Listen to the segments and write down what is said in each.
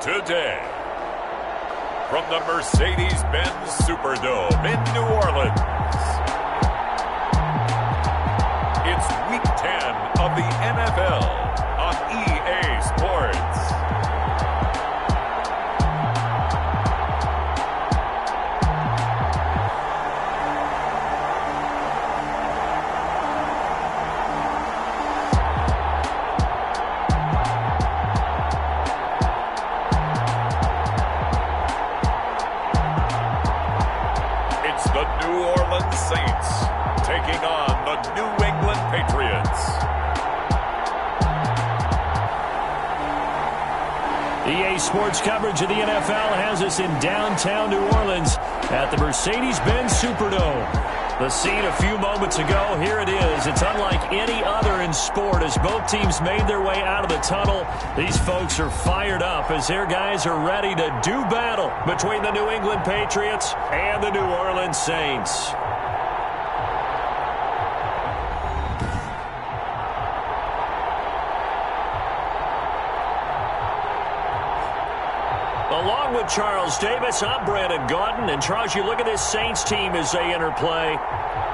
today. From the Mercedes-Benz Superdome in New Orleans, it's Week 10 of the NFL on EA Sports. Saints taking on the New England Patriots. EA Sports coverage of the NFL has us in downtown New Orleans at the Mercedes-Benz Superdome. The scene a few moments ago, here it is. It's unlike any other in sport as both teams made their way out of the tunnel. These folks are fired up as their guys are ready to do battle between the New England Patriots and the New Orleans Saints. Along with Charles Davis, I'm Brandon Gaudin. And Charles, you look at this Saints team as they enter play.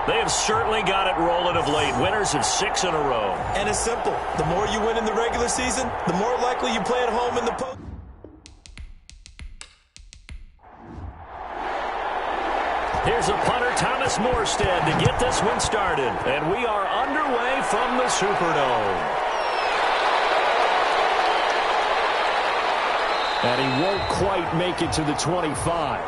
They have certainly got it rolling of late. Winners of 6 in a row. And it's simple. The more you win in the regular season, the more likely you play at home in the post. Here's a punter, Thomas Morstead, to get this one started. And we are underway from the Superdome. And he won't quite make it to the 25.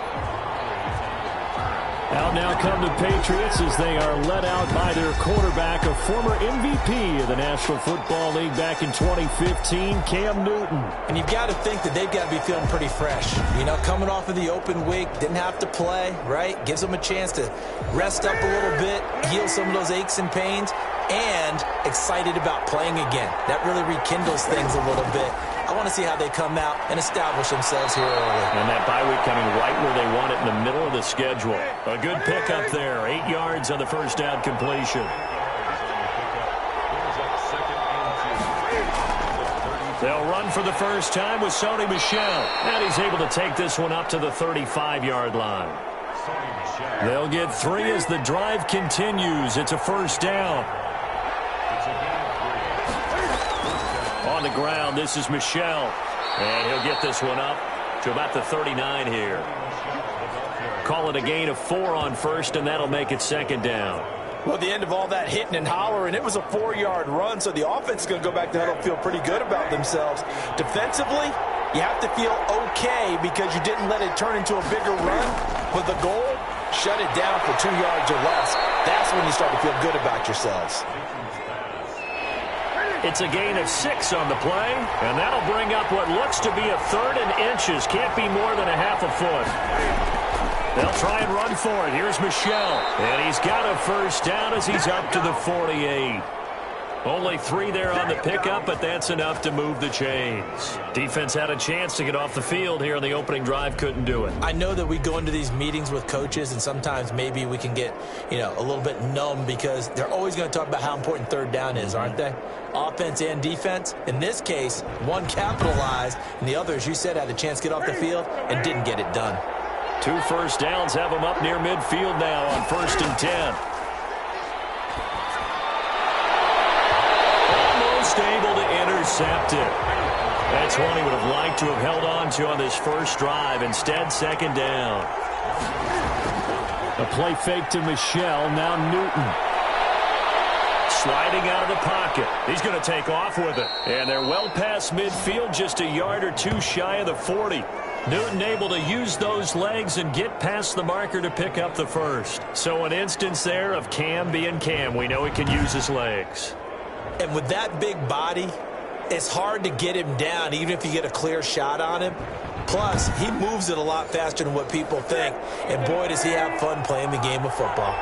Out now come the Patriots as they are led out by their quarterback, a former MVP of the National Football League back in 2015, Cam Newton. And you've got to think that they've got to be feeling pretty fresh. You know, coming off of the open week, didn't have to play, right? Gives them a chance to rest up a little bit, heal some of those aches and pains, and excited about playing again. That really rekindles things a little bit. I want to see how they come out and establish themselves here early. And that bye week coming right where they want it in the middle of the schedule. A good pickup there. 8 yards on the first down completion. They'll run for the first time with Sony Michel. And he's able to take this one up to the 35-yard line. They'll get 3 as the drive continues. It's a first down. On the ground, this is Michel. And he'll get this one up to about the 39 here. Call it a gain of 4 on first, and that'll make it second down. Well, at the end of all that hitting and hollering, it was a 4-yard run, so the offense is going to go back to huddle and feel pretty good about themselves. Defensively, you have to feel okay because you didn't let it turn into a bigger run. But the goal, shut it down for 2 yards or less. That's when you start to feel good about yourselves. It's a gain of 6 on the play, and that'll bring up what looks to be a 3rd and inches. Can't be more than a half a foot. They'll try and run for it. Here's Michel, and he's got a first down as he's up to the 48. Only 3 there on the pickup, but that's enough to move the chains. Defense had a chance to get off the field here on the opening drive, couldn't do it. I know that we go into these meetings with coaches, and sometimes maybe we can get, a little bit numb because they're always going to talk about how important 3rd down is, aren't they? Offense and defense. In this case, one capitalized, and the other, as you said, had a chance to get off the field and didn't get it done. 2 first downs have them up near midfield now on 1st and 10. Able to intercept it. That's one he would have liked to have held on to on this first drive. Instead, second down. A play fake to Michel. Now Newton. Sliding out of the pocket. He's going to take off with it. And they're well past midfield, just a yard or 2 shy of the 40. Newton able to use those legs and get past the marker to pick up the first. So an instance there of Cam being Cam. We know he can use his legs. And with that big body, it's hard to get him down, even if you get a clear shot on him. Plus, he moves it a lot faster than what people think. And boy, does he have fun playing the game of football.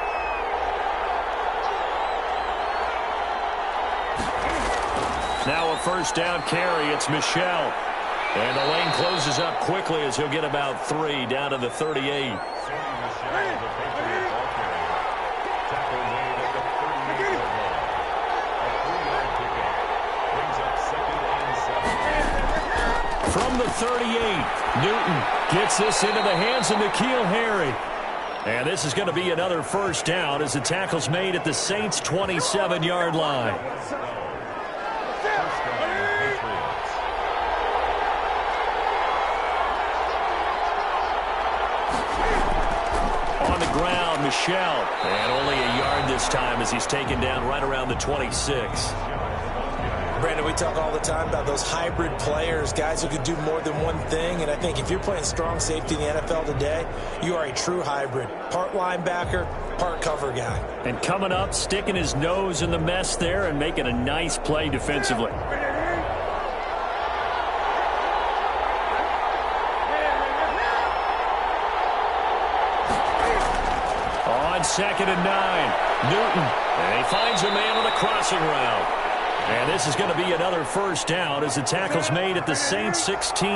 Now a first down carry. It's Michel. And the lane closes up quickly as he'll get about 3 down to the 38. from the 38. Newton gets this into the hands of N'Keal Harry. And this is going to be another first down as the tackle's made at the Saints' 27-yard line. On the ground, Michel. And only a yard this time as he's taken down right around the 26. Brandon, we talk all the time about those hybrid players, guys who could do more than one thing. And I think if you're playing strong safety in the NFL today, you are a true hybrid. Part linebacker, part cover guy. And coming up, sticking his nose in the mess there and making a nice play defensively. On 2nd and 9, Newton. And he finds a man on the crossing route. And this is going to be another first down as the tackle's made at the Saints' 16.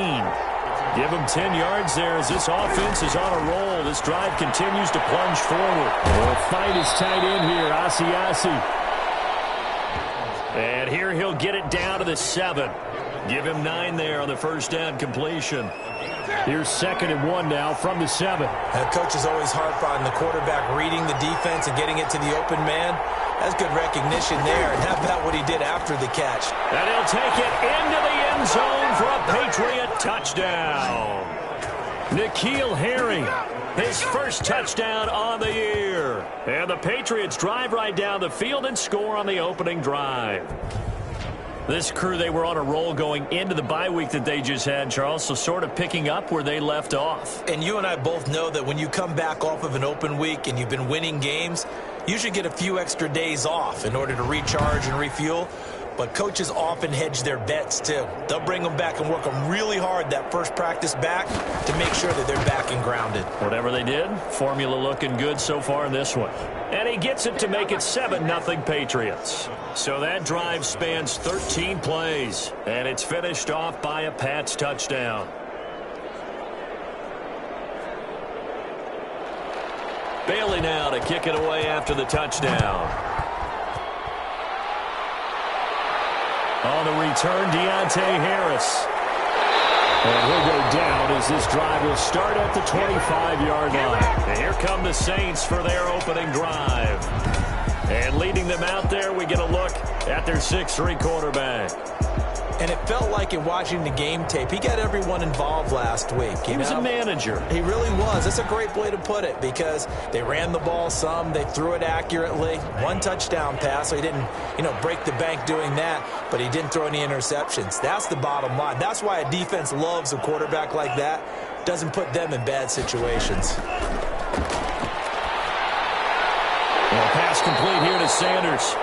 Give him 10 yards there as this offense is on a roll. This drive continues to plunge forward. We'll fight his tight end here, Asiasi. And here he'll get it down to the 7. Give him 9 there on the first down completion. Here's 2nd and 1 now from the 7. Coaches always harp on the quarterback reading the defense and getting it to the open man. That's good recognition there. And how about what he did after the catch? And he'll take it into the end zone for a Patriot touchdown. N'Keal Harry, his first touchdown on the year. And the Patriots drive right down the field and score on the opening drive. This crew, they were on a roll going into the bye week that they just had, Charles, so sort of picking up where they left off. And you and I both know that when you come back off of an open week and you've been winning games, you should get a few extra days off in order to recharge and refuel. But coaches often hedge their bets, too. They'll bring them back and work them really hard that first practice back to make sure that they're back and grounded. Whatever they did, formula looking good so far in this one. And he gets it to make it 7-0 Patriots. So that drive spans 13 plays, and it's finished off by a Pats touchdown. Bailey now to kick it away after the touchdown. On the return, Deontay Harris. And he'll go down as this drive will start at the 25-yard line. And here come the Saints for their opening drive. And leading them out there, we get a look at their 6'3" quarterback. And it felt like in watching the game tape, he got everyone involved last week. He was a manager. He really was. That's a great way to put it because they ran the ball some. They threw it accurately. 1 touchdown pass, so he didn't, break the bank doing that, but he didn't throw any interceptions. That's the bottom line. That's why a defense loves a quarterback like that. Doesn't put them in bad situations. Well, pass complete here to Sanders.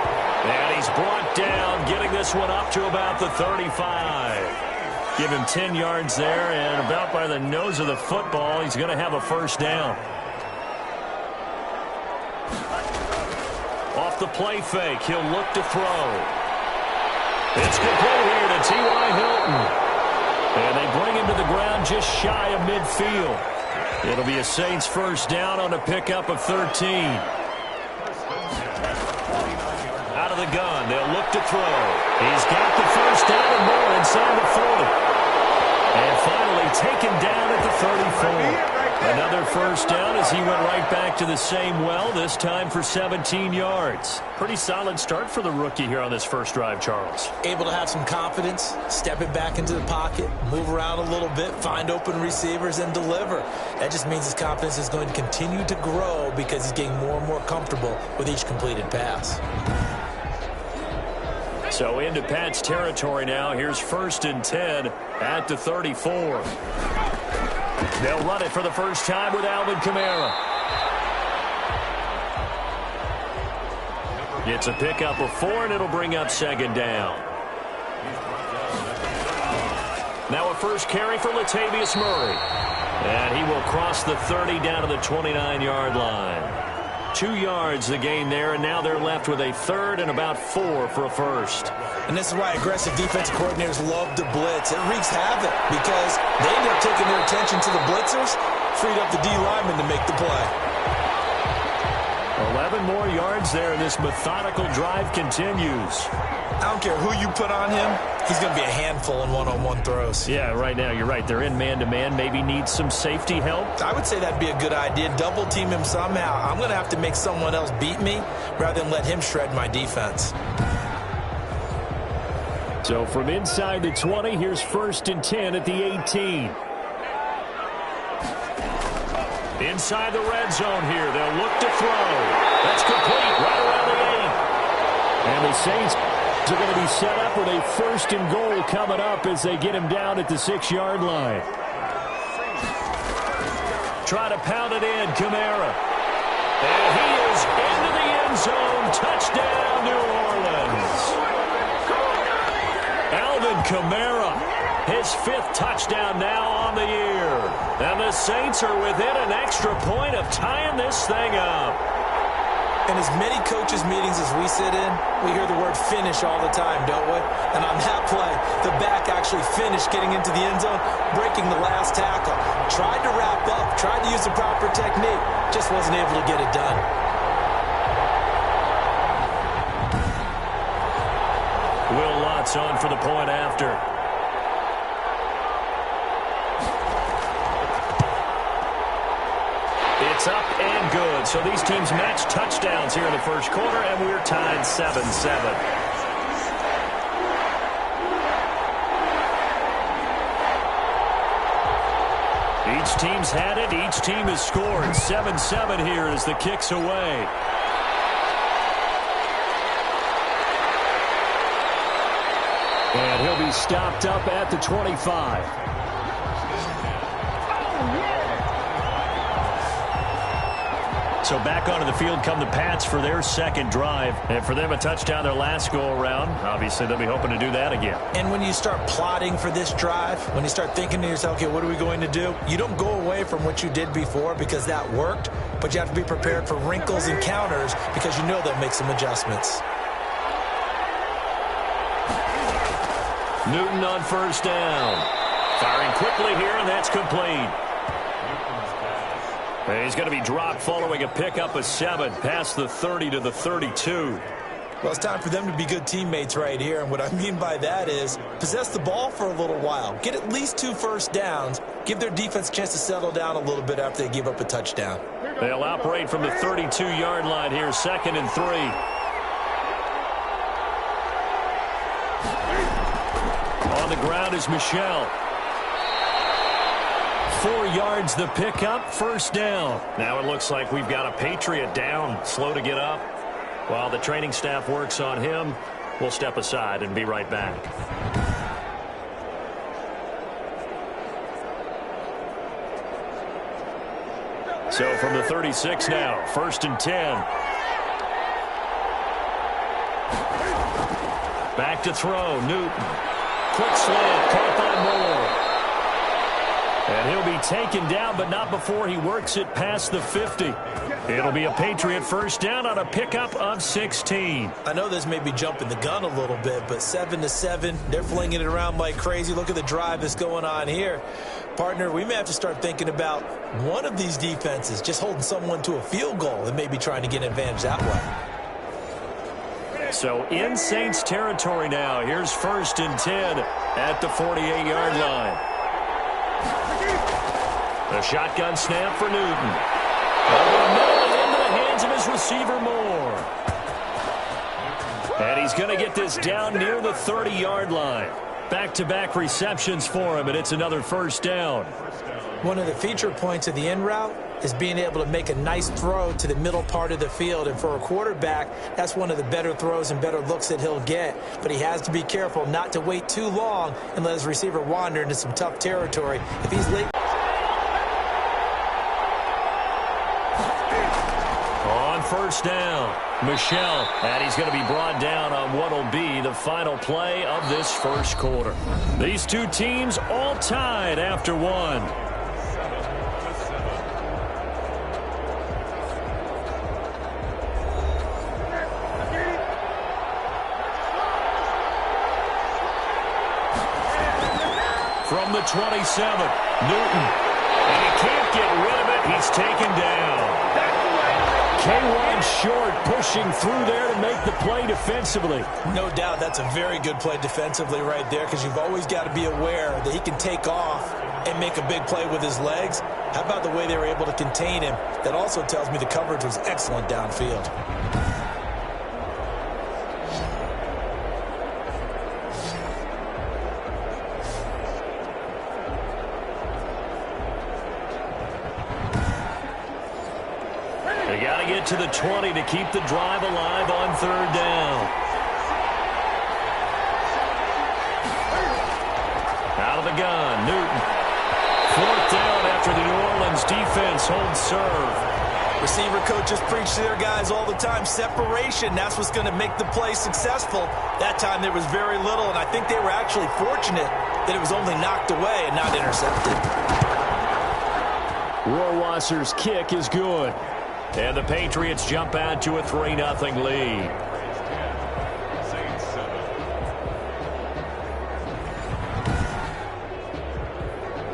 And he's brought down, getting this one up to about the 35. Give him 10 yards there, and about by the nose of the football, he's going to have a first down. Off the play fake, he'll look to throw. It's complete here to T.Y. Hilton. And they bring him to the ground just shy of midfield. It'll be a Saints first down on a pickup of 13. Out of the gun, they'll look to throw. He's got the first down and more inside the 40. And finally taken down at the 34. Another first down as he went right back to the same well, this time for 17 yards. Pretty solid start for the rookie here on this first drive, Charles. Able to have some confidence, step it back into the pocket, move around a little bit, find open receivers, and deliver. That just means his confidence is going to continue to grow because he's getting more and more comfortable with each completed pass. So into Pats territory now. Here's 1st and 10 at the 34. They'll run it for the first time with Alvin Kamara. It's a pickup of 4, and it'll bring up 2nd down. Now a first carry for Latavius Murray. And he will cross the 30 down to the 29-yard line. 2 yards the gain there, and now they're left with a 3rd and about 4 for a first. And this is why aggressive defensive coordinators love to blitz. It wreaks havoc because they end up taking their attention to the blitzers, freed up the D lineman to make the play. Well, 11 more yards there, and this methodical drive continues. I don't care who you put on him. He's going to be a handful in one-on-one throws. Yeah, right now, you're right. They're in man-to-man. Maybe need some safety help. I would say that'd be a good idea. Double team him somehow. I'm going to have to make someone else beat me rather than let him shred my defense. So from inside the 20, here's 1st and 10 at the 18. Inside the red zone here. They'll look to throw. That's complete right around the 8. And the Saints are going to be set up with a 1st and goal coming up as they get him down at the 6-yard line. Try to pound it in, Kamara. And he is into the end zone. Touchdown, New Orleans. Alvin Kamara, his 5th touchdown now on the year. And the Saints are within an extra point of tying this thing up. In as many coaches' meetings as we sit in, we hear the word finish all the time, don't we? And on that play, the back actually finished getting into the end zone, breaking the last tackle. Tried to wrap up, tried to use the proper technique, just wasn't able to get it done. Will Lutz on for the point after. It's up and good. So these teams match touchdowns here in the first quarter, and we're tied 7-7. Each team's had it. Each team has scored. 7-7 here as the kick's away. And he'll be stopped up at the 25. So back onto the field come the Pats for their 2nd drive. And for them, a touchdown their last go-around. Obviously, they'll be hoping to do that again. And when you start plotting for this drive, when you start thinking to yourself, okay, what are we going to do? You don't go away from what you did before because that worked, but you have to be prepared for wrinkles and counters because you know they'll make some adjustments. Newton on 1st down. Firing quickly here, and that's complete. He's going to be dropped following a pickup of 7 past the 30 to the 32. Well, it's time for them to be good teammates right here. And what I mean by that is possess the ball for a little while. Get at least 2 first downs. Give their defense a chance to settle down a little bit after they give up a touchdown. They'll operate from the 32-yard line here, 2nd and 3. On the ground is Michel. 4 yards the pickup, 1st down. Now it looks like we've got a Patriot down, slow to get up. While the training staff works on him, we'll step aside and be right back. So from the 36 now, 1st and 10. Back to throw, Newton. Quick slant, caught by Moore. And he'll be taken down, but not before he works it past the 50. It'll be a Patriot 1st down on a pickup of 16. I know this may be jumping the gun a little bit, but 7-7, they're flinging it around like crazy. Look at the drive that's going on here. Partner, we may have to start thinking about one of these defenses just holding someone to a field goal and maybe trying to get an advantage that way. So in Saints territory now. Here's 1st and 10 at the 48-yard line. A shotgun snap for Newton. Into the hands of his receiver Moore. And he's going to get this down near the 30-yard line. Back-to-back receptions for him, and it's another 1st down. One of the feature points of the in route is being able to make a nice throw to the middle part of the field. And for a quarterback, that's one of the better throws and better looks that he'll get. But he has to be careful not to wait too long and let his receiver wander into some tough territory. If he's late. On 1st down, Michel, and he's going to be brought down on what will be the final play of this first quarter. These two teams all tied after 1. From the 27, Newton, and he can't get rid of it. He's taken down. K1 short, pushing through there to make the play defensively. No doubt that's a very good play defensively right there, because you've always got to be aware that he can take off and make a big play with his legs. How about the way they were able to contain him? That also tells me the coverage was excellent downfield. They got to get to the 20 to keep the drive alive on third down. Out of the gun, Newton. Fourth down after the New Orleans defense holds serve. Receiver coaches preach to their guys all the time. Separation, that's what's going to make the play successful. That time there was very little, and I think they were actually fortunate that it was only knocked away and not intercepted. Rohrwasser's kick is good. And the Patriots jump out to a 3-0 lead.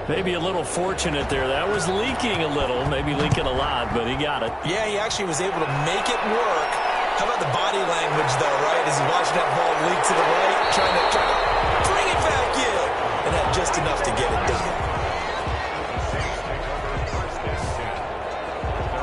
Maybe a little fortunate there. That was leaking a little, maybe leaking a lot, but he got it. Yeah, he actually was able to make it work. How about the body language, though, right? As he watched that ball leak to the right, trying to bring it back in. And had just enough to get it done.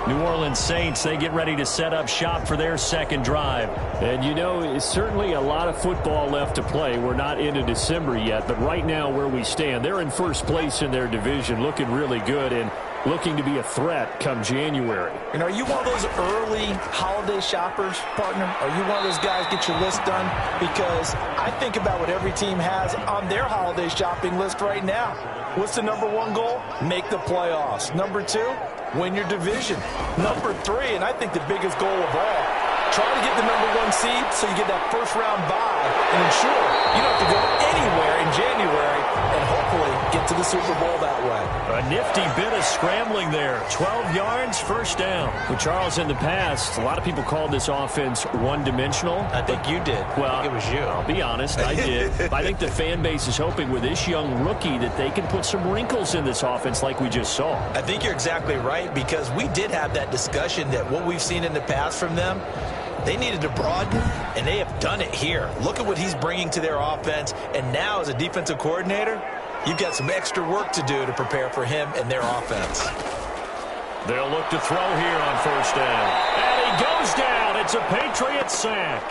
New Orleans Saints, they get ready to set up shop for their second drive. And you know, it's certainly a lot of football left to play. We're not into December yet, but right now where we stand, they're in first place in their division, looking really good and looking to be a threat come January. And are you one of those early holiday shoppers, partner? Are you one of those guys get your list done? Because I think about what every team has on their holiday shopping list right now. What's the number one goal? Make the playoffs. Number two, win your division. Number three, and I think the biggest goal of all, try to get the number one seed so you get that first round bye and ensure you don't have to go anywhere in January and hopefully get to the Super Bowl that way. A nifty bit of scrambling there. 12 yards, first down. Well, Charles, in the past, a lot of people called this offense one-dimensional. I think you did. Well, I think it was you. I'll be honest, I did. I think the fan base is hoping with this young rookie that they can put some wrinkles in this offense like we just saw. I think you're exactly right, because we did have that discussion that what we've seen in the past from them, they needed to broaden, and they have done it here. Look at what he's bringing to their offense, and now as a defensive coordinator, you've got some extra work to do to prepare for him and their offense. They'll look to throw here on first down. And he goes down. It's a Patriots sack.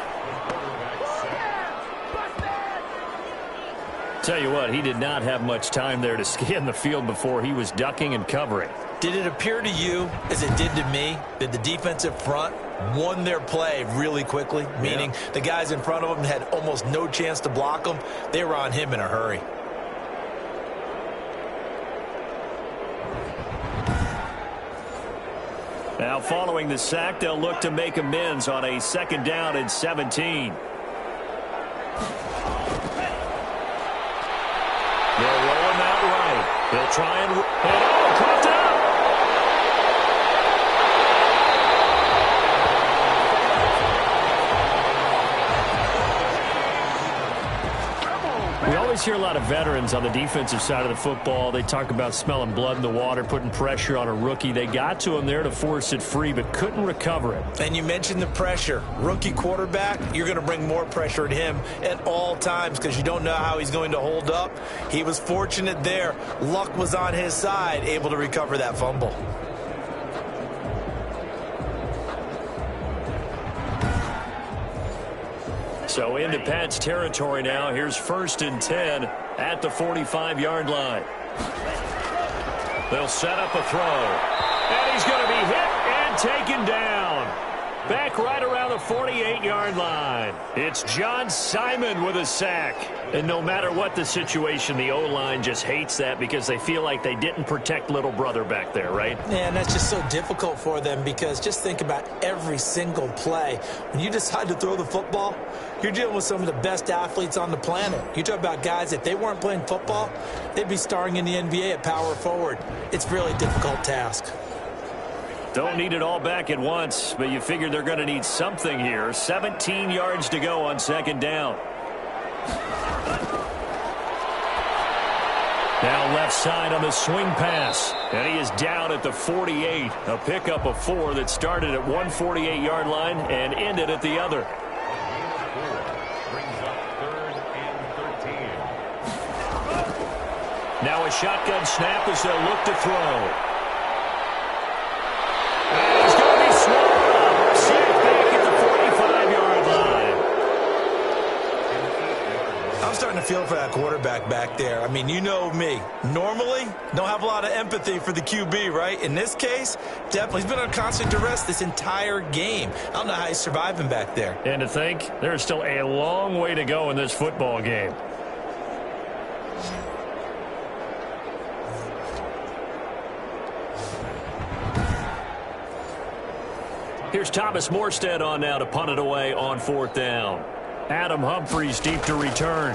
Tell you what, he did not have much time there to scan the field before he was ducking and covering. Did it appear to you, as it did to me, that the defensive front won their play really quickly? Meaning the guys in front of them had almost no chance to block them. They were on him in a hurry. Now following the sack, they'll look to make amends on a second down and 17. They'll roll him out right. They'll try and caught up. We always hear a lot of veterans on the defensive side of the football. They talk about smelling blood in the water, putting pressure on a rookie. They got to him there to force it free, but couldn't recover it. And you mentioned the pressure. Rookie quarterback, you're going to bring more pressure at him at all times because you don't know how he's going to hold up. He was fortunate there. Luck was on his side, able to recover that fumble. So into Pat's territory now. Here's 1st and 10 at the 45-yard line. They'll set up a throw. And he's going to be hit and taken down. Back right around the 48-yard line. It's John Simon with a sack. And no matter what the situation, the O-line just hates that because they feel like they didn't protect little brother back there, right? Yeah, and that's just so difficult for them because just think about every single play. When you decide to throw the football, you're dealing with some of the best athletes on the planet. You talk about guys, if they weren't playing football, they'd be starring in the NBA at power forward. It's a really difficult task. Don't need it all back at once, but you figure they're going to need something here. 17 yards to go on second down. Now left side on the swing pass. And he is down at the 48. A pickup of 4 that started at one 48-yard line and ended at the other. Now a shotgun snap as they'll look to throw. And he's going to be swallowed up. Sacked back at the 45-yard line. I'm starting to feel for that quarterback back there. I mean, you know me. Normally, don't have a lot of empathy for the QB, right? In this case, definitely. He's been on constant duress this entire game. I don't know how he's surviving back there. And to think, there's still a long way to go in this football game. Here's Thomas Morstead on now to punt it away on 4th down. Adam Humphries deep to return.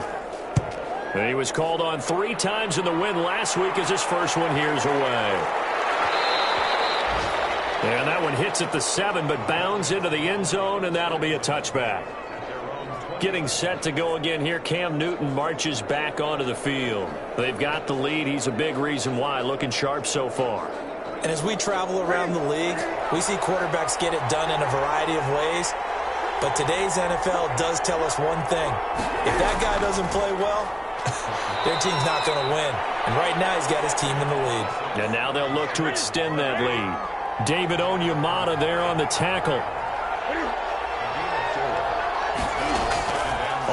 And he was called on 3 times in the win last week as his first one here's away. And that one hits at the 7 but bounds into the end zone, and that'll be a touchback. Getting set to go again here, Cam Newton marches back onto the field. They've got the lead. He's a big reason why, looking sharp so far. And as we travel around the league, we see quarterbacks get it done in a variety of ways. But today's NFL does tell us one thing. If that guy doesn't play well, their team's not going to win. And right now he's got his team in the lead. And now they'll look to extend that lead. David Onyemata there on the tackle.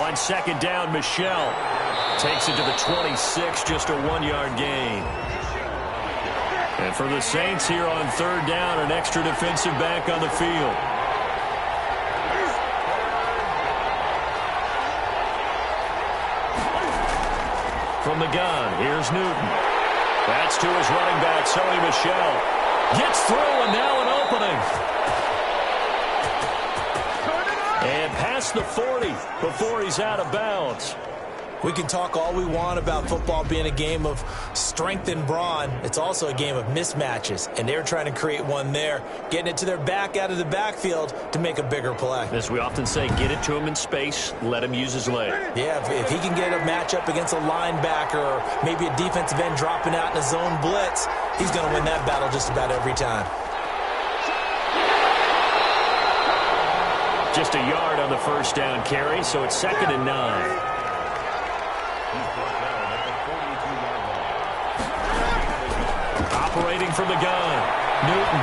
On 2nd down, Michel takes it to the 26, just a 1-yard gain. And for the Saints here on 3rd down, an extra defensive back on the field. From the gun, here's Newton. That's to his running back, Sony Michel. Gets through, and now an opening. And past the 40 before he's out of bounds. We can talk all we want about football being a game of strength and brawn. It's also a game of mismatches, and they're trying to create one there, getting it to their back out of the backfield to make a bigger play. As we often say, get it to him in space, let him use his leg. Yeah, if he can get a matchup against a linebacker or maybe a defensive end dropping out in a zone blitz, he's going to win that battle just about every time. Just a yard on the 1st down carry, so it's 2nd and 9. Operating from the gun, Newton.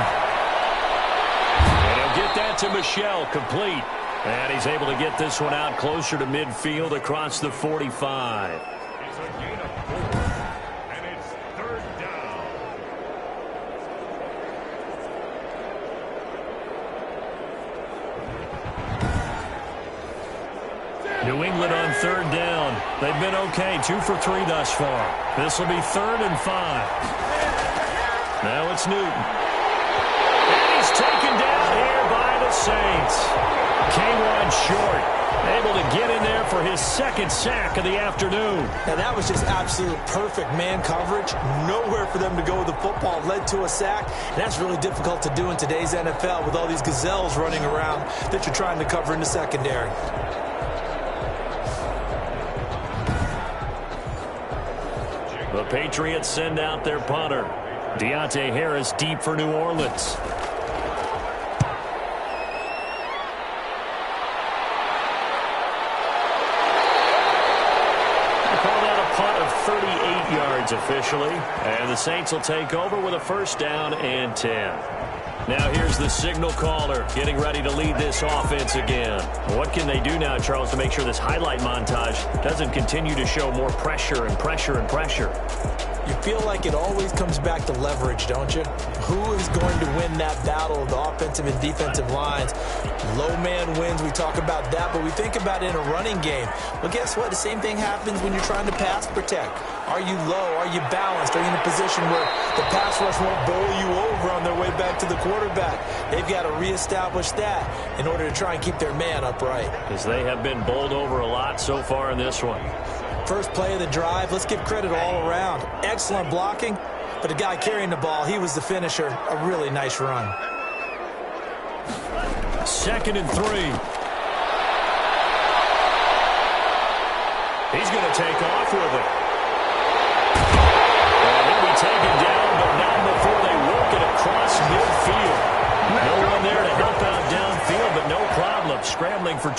And he'll get that to Michel, complete. And he's able to get this one out closer to midfield across the 45. It's a gain of 4, and it's 3rd down. New England on 3rd down. They've been okay, 2 for 3 thus far. This will be 3rd and 5. Now it's Newton. And he's taken down here by the Saints. K1 short. Able to get in there for his 2nd sack of the afternoon. And that was just absolute perfect man coverage. Nowhere for them to go with the football. Led to a sack. And that's really difficult to do in today's NFL with all these gazelles running around that you're trying to cover in the secondary. The Patriots send out their punter. Deontay Harris deep for New Orleans. They call that a punt of 38 yards officially. And the Saints will take over with a 1st down and 10. Now here's the signal caller getting ready to lead this offense again. What can they do now, Charles, to make sure this highlight montage doesn't continue to show more pressure and pressure and pressure? You feel like it always comes back to leverage, don't you? Who is going to win that battle of the offensive and defensive lines? Low man wins. We talk about that, but we think about it in a running game. Well, guess what? The same thing happens when you're trying to pass protect. Are you low? Are you balanced? Are you in a position where the pass rush won't bowl you over on their way back to the quarterback? They've got to reestablish that in order to try and keep their man upright. Because they have been bowled over a lot so far in this one. First play of the drive, let's give credit all around. Excellent blocking, but the guy carrying the ball, he was the finisher. A really nice run. 2nd and 3. He's going to take off with it.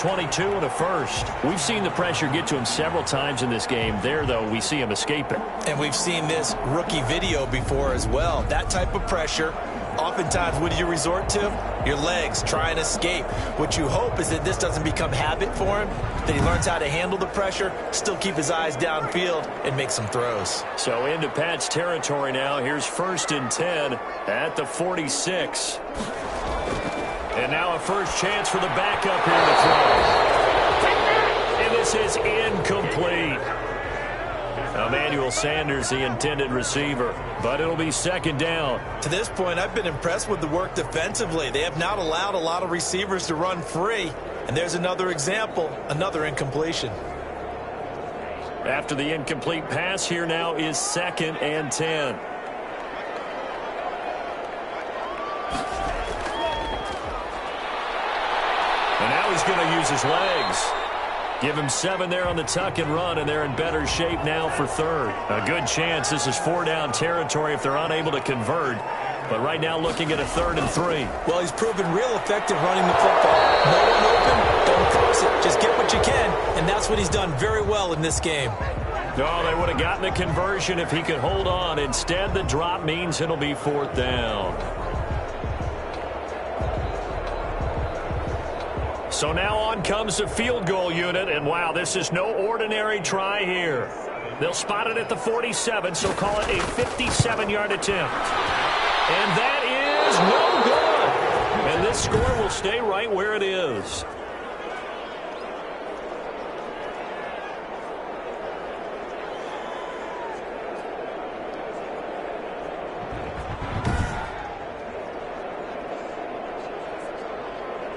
22 and a first. We've seen the pressure get to him several times in this game. There, though, we see him escape it. And we've seen this rookie video before as well. That type of pressure, oftentimes, what do you resort to? Your legs, try and escape. What you hope is that this doesn't become habit for him, that he learns how to handle the pressure, still keep his eyes downfield, and make some throws. So into Pat's territory now. Here's 1st and 10 at the 46. And now a first chance for the backup here to throw. And this is incomplete. Emmanuel Sanders, the intended receiver, but it'll be 2nd down. To this point, I've been impressed with the work defensively. They have not allowed a lot of receivers to run free. And there's another example, another incompletion. After the incomplete pass, here now is 2nd and 10. And now he's going to use his legs. Give him 7 there on the tuck and run, and they're in better shape now for 3rd. A good chance this is 4-down territory if they're unable to convert. But right now looking at a 3rd and 3. Well, he's proven real effective running the football. No one open, don't force it. Just get what you can, and that's what he's done very well in this game. No, they would have gotten the conversion if he could hold on. Instead, the drop means it'll be 4th down. So now on comes the field goal unit, and wow, this is no ordinary try here. They'll spot it at the 47, so call it a 57-yard attempt. And that is no good. And this score will stay right where it is.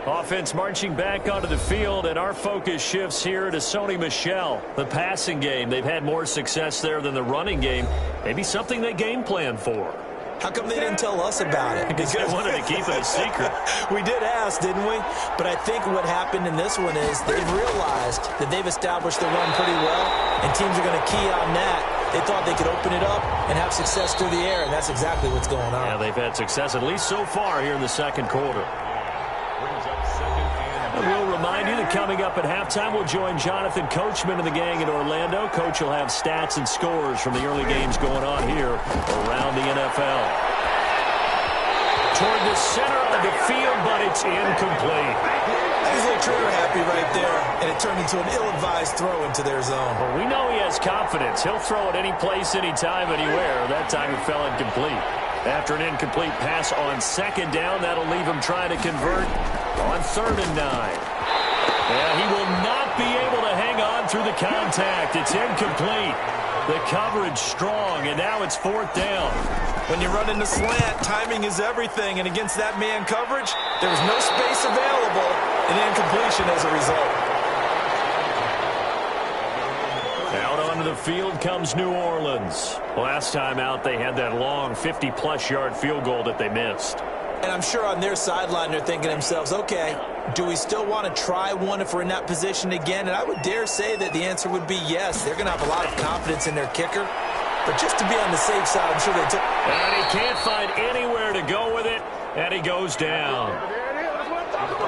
Offense marching back onto the field, and our focus shifts here to Sony Michel. The passing game, they've had more success there than the running game. Maybe something they game plan for. How come they didn't tell us about it? Because they wanted to keep it a secret. We did ask, didn't we? But I think what happened in this one is they've realized that they've established the run pretty well, and teams are going to key on that. They thought they could open it up and have success through the air, and that's exactly what's going on. Yeah, they've had success, at least so far, here in the 2nd quarter. We'll remind you that coming up at halftime, we'll join Jonathan Coachman and the gang in Orlando. Coach will have stats and scores from the early games going on here around the NFL. Toward the center of the field, but it's incomplete. He's a little trigger happy right there, and it turned into an ill-advised throw into their zone. Well, we know he has confidence. He'll throw it any place, anytime, anywhere. That time it fell incomplete. After an incomplete pass on 2nd down, that'll leave him trying to convert on 3rd and 9. Yeah, he will not be able to hang on through the contact. It's incomplete. The coverage strong, and now it's 4th down. When you run into slant, timing is everything, and against that man coverage, there was no space available, and incompletion as a result. Out onto the field comes New Orleans. Last time out, they had that long 50-plus yard field goal that they missed. And I'm sure on their sideline they're thinking to themselves, okay, do we still want to try one if we're in that position again? And I would dare say that the answer would be yes. They're going to have a lot of confidence in their kicker. But just to be on the safe side, I'm sure they took... And he can't find anywhere to go with it, and he goes down.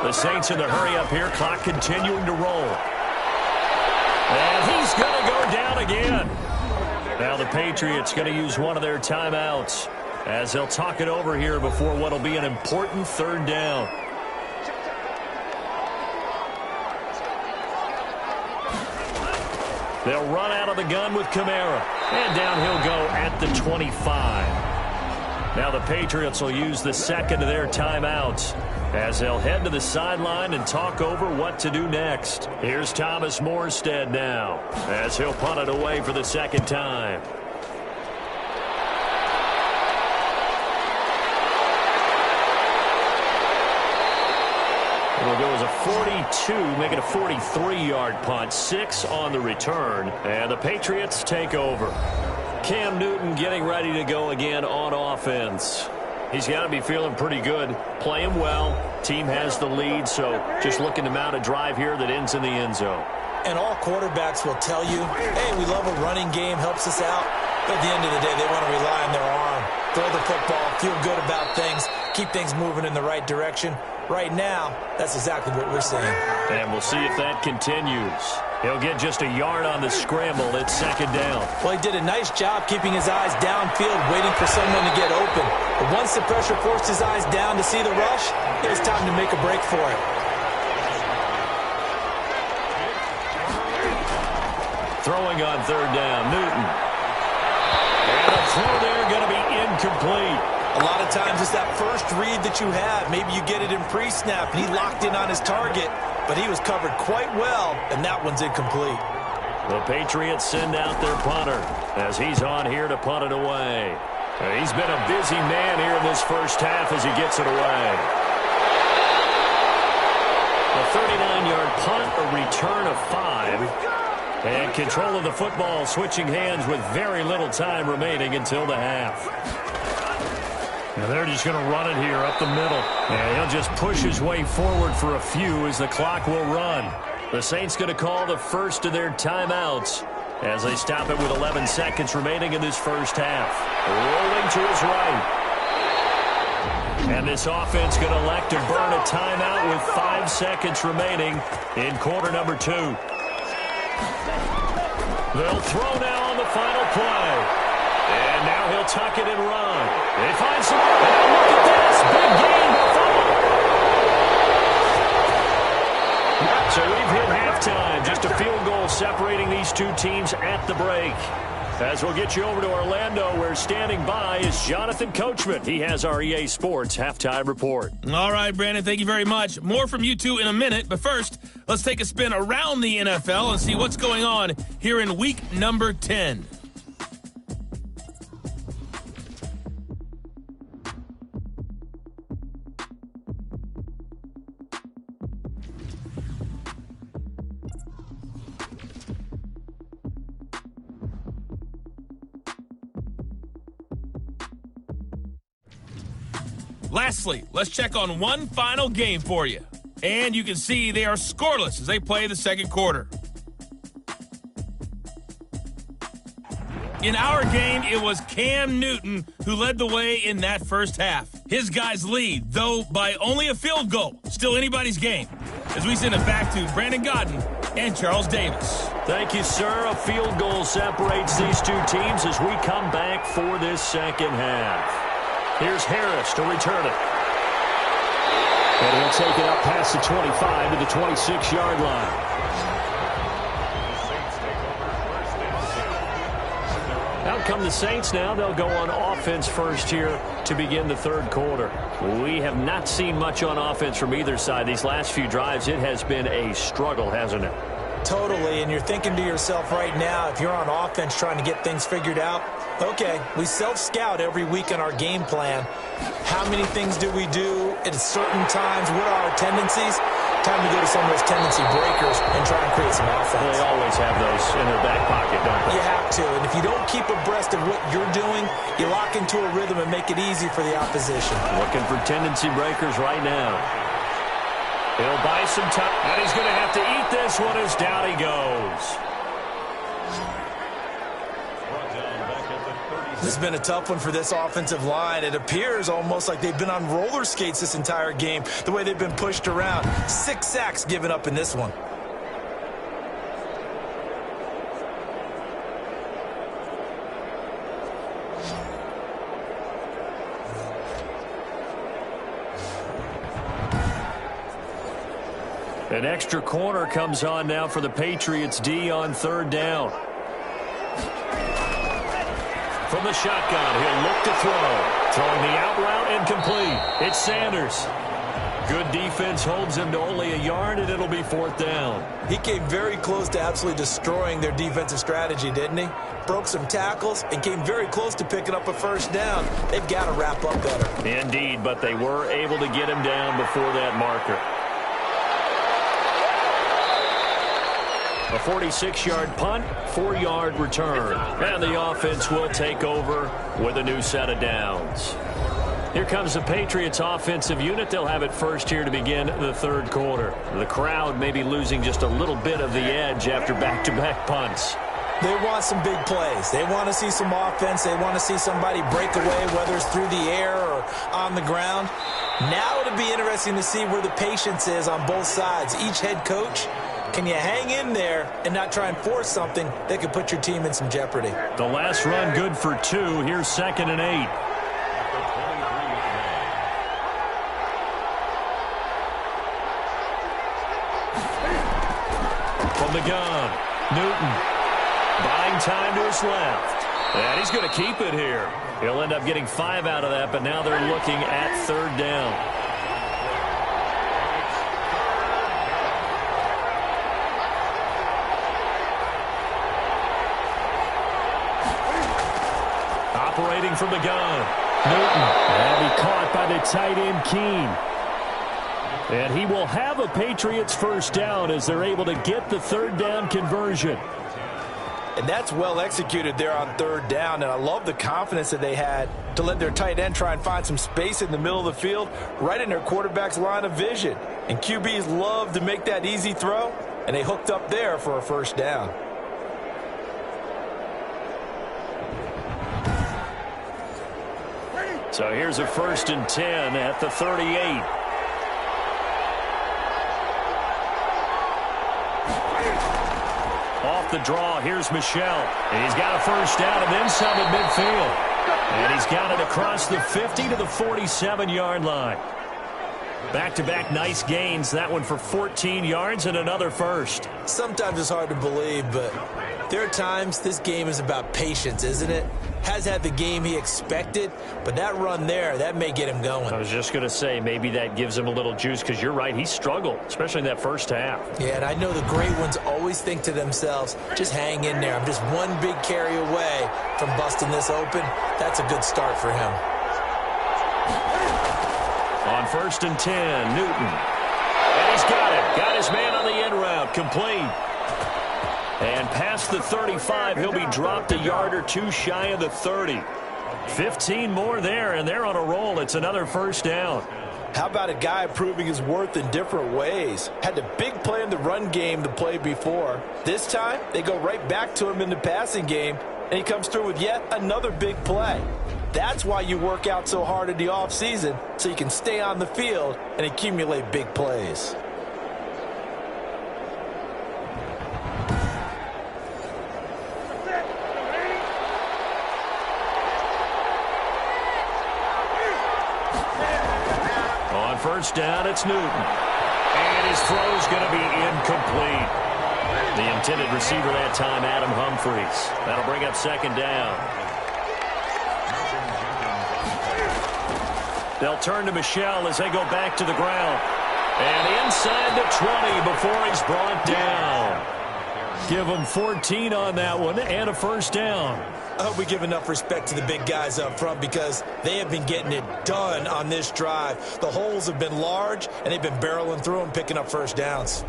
The Saints in the hurry up here, clock continuing to roll. And he's going to go down again. Now the Patriots going to use one of their timeouts as they'll talk it over here before what will be an important 3rd down. They'll run out of the gun with Kamara. And down he'll go at the 25. Now the Patriots will use the 2nd of their timeouts as they'll head to the sideline and talk over what to do next. Here's Thomas Morstead now as he'll punt it away for the 2nd time. It'll go as a 42, make it a 43-yard punt, 6 on the return, and the Patriots take over. Cam Newton getting ready to go again on offense. He's got to be feeling pretty good, playing well. Team has the lead, so just looking to mount a drive here that ends in the end zone. And all quarterbacks will tell you, hey, we love a running game, helps us out. But at the end of the day, they want to rely on their arm, throw the football, feel good about things. keep things moving in the right direction. Right now, that's exactly what we're seeing. And we'll see if that continues. He'll get just a yard on the scramble. It's second down. Well, he did a nice job keeping his eyes downfield, waiting for someone to get open. But once the pressure forced his eyes down to see the rush, it was time to make a break for it. Throwing on third down, Newton. And the throw there going to be incomplete. A lot of times it's that first read that you have. Maybe you get it in pre-snap, and he locked in on his target, but he was covered quite well, and that one's incomplete. The Patriots send out their punter as he's on here to punt it away. He's been a busy man here in this first half as he gets it away. A 39-yard punt, a return of 5. And control of the football switching hands with very little time remaining until the half. Now they're just going to run it here up the middle. And he'll just push his way forward for a few as the clock will run. The Saints going to call the first of their timeouts as they stop it with 11 seconds remaining in this first half. Rolling to his right. And this offense going to elect to burn a timeout with 5 seconds remaining in quarter number 2. They'll throw now on the final play. And now he'll tuck it and run. They find some. And look at this. Big game. So we've hit halftime. Just a field goal separating these two teams at the break. As we'll get you over to Orlando, where standing by is Jonathan Coachman. He has our EA Sports halftime report. All right, Brandon, thank you very much. More from you two in a minute, but first, let's take a spin around the NFL and see what's going on here in week number 10. Lastly, let's check on one final game for you. And you can see they are scoreless as they play the second quarter. In our game, it was Cam Newton who led the way in that first half. His guys lead, though by only a field goal. Still anybody's game. As we send it back to Brandon Godden and Charles Davis. Thank you, sir. A field goal separates these two teams as we come back for this second half. Here's Harris to return it. And he'll take it up past the 25 to the 26-yard line. Out come the Saints now. They'll go on offense first here to begin the third quarter. We have not seen much on offense from either side. These last few drives, it has been a struggle, hasn't it? Totally, and you're thinking to yourself right now, if you're on offense trying to get things figured out, okay, we self-scout every week in our game plan. How many things do we do at certain times? What are our tendencies? Time to go to some of those tendency breakers and try and create some offense. They always have those in their back pocket, don't they? You have to, and if you don't keep abreast of what you're doing, you lock into a rhythm and make it easy for the opposition. Looking for tendency breakers right now. He'll buy some time, and he's going to have to eat this one as down he goes. This has been a tough one for this offensive line. It appears almost like they've been on roller skates this entire game, the way they've been pushed around. 6 sacks given up in this one. An extra corner comes on now for the Patriots D on third down. From the shotgun, he'll look to throw. Throwing the out route incomplete. It's Sanders. Good defense holds him to only a yard, and it'll be fourth down. He came very close to absolutely destroying their defensive strategy, didn't he? Broke some tackles and came very close to picking up a first down. They've got to wrap up better. Indeed, but they were able to get him down before that marker. A 46-yard punt, 4-yard return. And the offense will take over with a new set of downs. Here comes the Patriots offensive unit. They'll have it first here to begin the third quarter. The crowd may be losing just a little bit of the edge after back-to-back punts. They want some big plays. They want to see some offense. They want to see somebody break away, whether it's through the air or on the ground. Now it'll be interesting to see where the patience is on both sides. Each head coach, can you hang in there and not try and force something that could put your team in some jeopardy? The last run good for 2. Here's 2nd and 8. From the gun, Newton buying time to his left. And he's going to keep it here. He'll end up getting 5 out of that, but now they're looking at 3rd down. Operating from the gun, Newton. And he caught by the tight end, Keene. And he will have a Patriots first down as they're able to get the 3rd down conversion. And that's well executed there on 3rd down. And I love the confidence that they had to let their tight end try and find some space in the middle of the field, right in their quarterback's line of vision. And QBs love to make that easy throw, and they hooked up there for a first down. So here's a 1st and 10 at the 38. Off the draw, here's Michel. And he's got a first down and then some at midfield. And he's got it across the 50 to the 47-yard line. Back-to-back nice gains. That one for 14 yards and another first. Sometimes it's hard to believe, but there are times this game is about patience, isn't it? Has had the game he expected, but that run there, that may get him going. I was just going to say, maybe that gives him a little juice, because you're right, he struggled, especially in that first half. Yeah, and I know the great ones always think to themselves, just hang in there. I'm just one big carry away from busting this open. That's a good start for him. On 1st and 10, Newton. And he's got it. Got his man on the end route, complete. And past the 35, he'll be dropped a yard or 2 shy of the 30. 15 more there, and they're on a roll. It's another first down. How about a guy proving his worth in different ways? Had the big play in the run game the play before. This time, they go right back to him in the passing game, and he comes through with yet another big play. That's why you work out so hard in the offseason, so you can stay on the field and accumulate big plays. On 1st down, it's Newton. And his throw's going to be incomplete. The intended receiver that time, Adam Humphries. That'll bring up 2nd down. They'll turn to Michel as they go back to the ground. And inside the 20 before he's brought down. Give him 14 on that one and a first down. I hope we give enough respect to the big guys up front, because they have been getting it done on this drive. The holes have been large, and they've been barreling through them, picking up first downs.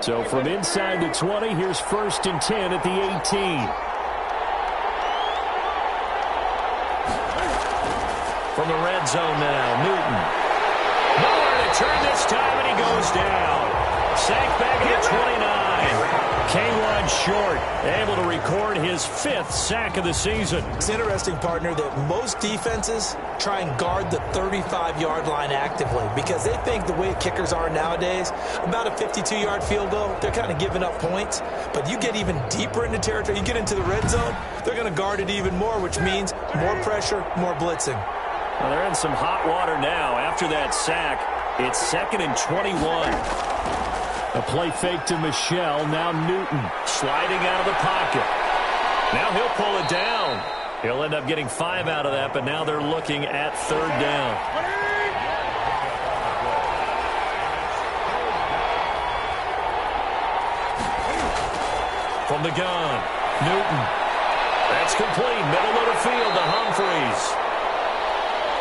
So from inside the 20, here's 1st and 10 at the 18. From the red zone now, Newton. Nowhere to turn this time, and he goes down. Sacked back at 29. K1 short, able to record his 5th sack of the season. It's interesting, partner, that most defenses try and guard the 35-yard line actively, because they think the way kickers are nowadays, about a 52-yard field goal, they're kind of giving up points. But you get even deeper into territory, you get into the red zone, they're going to guard it even more, which means more pressure, more blitzing. Well, they're in some hot water now. After that sack, it's 2nd and 21. A play fake to Michel. Now Newton sliding out of the pocket. Now he'll pull it down. He'll end up getting 5 out of that, but now they're looking at 3rd down. From the gun, Newton. That's complete. Middle of the field to Humphries.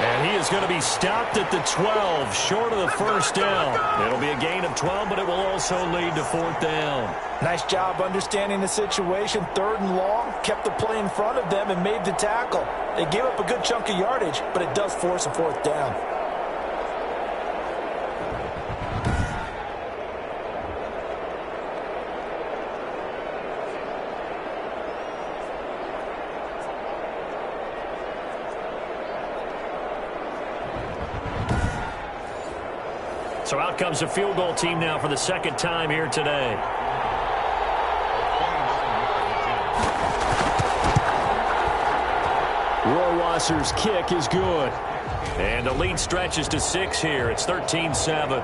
And he is going to be stopped at the 12, short of the first down. It'll be a gain of 12, but it will also lead to fourth down. Nice job understanding the situation. 3rd and long, kept the play in front of them and made the tackle. They gave up a good chunk of yardage, but it does force a fourth down. So out comes the field goal team now for the second time here today. Rohrwasser's kick is good. And the lead stretches to 6 here. It's 13-7.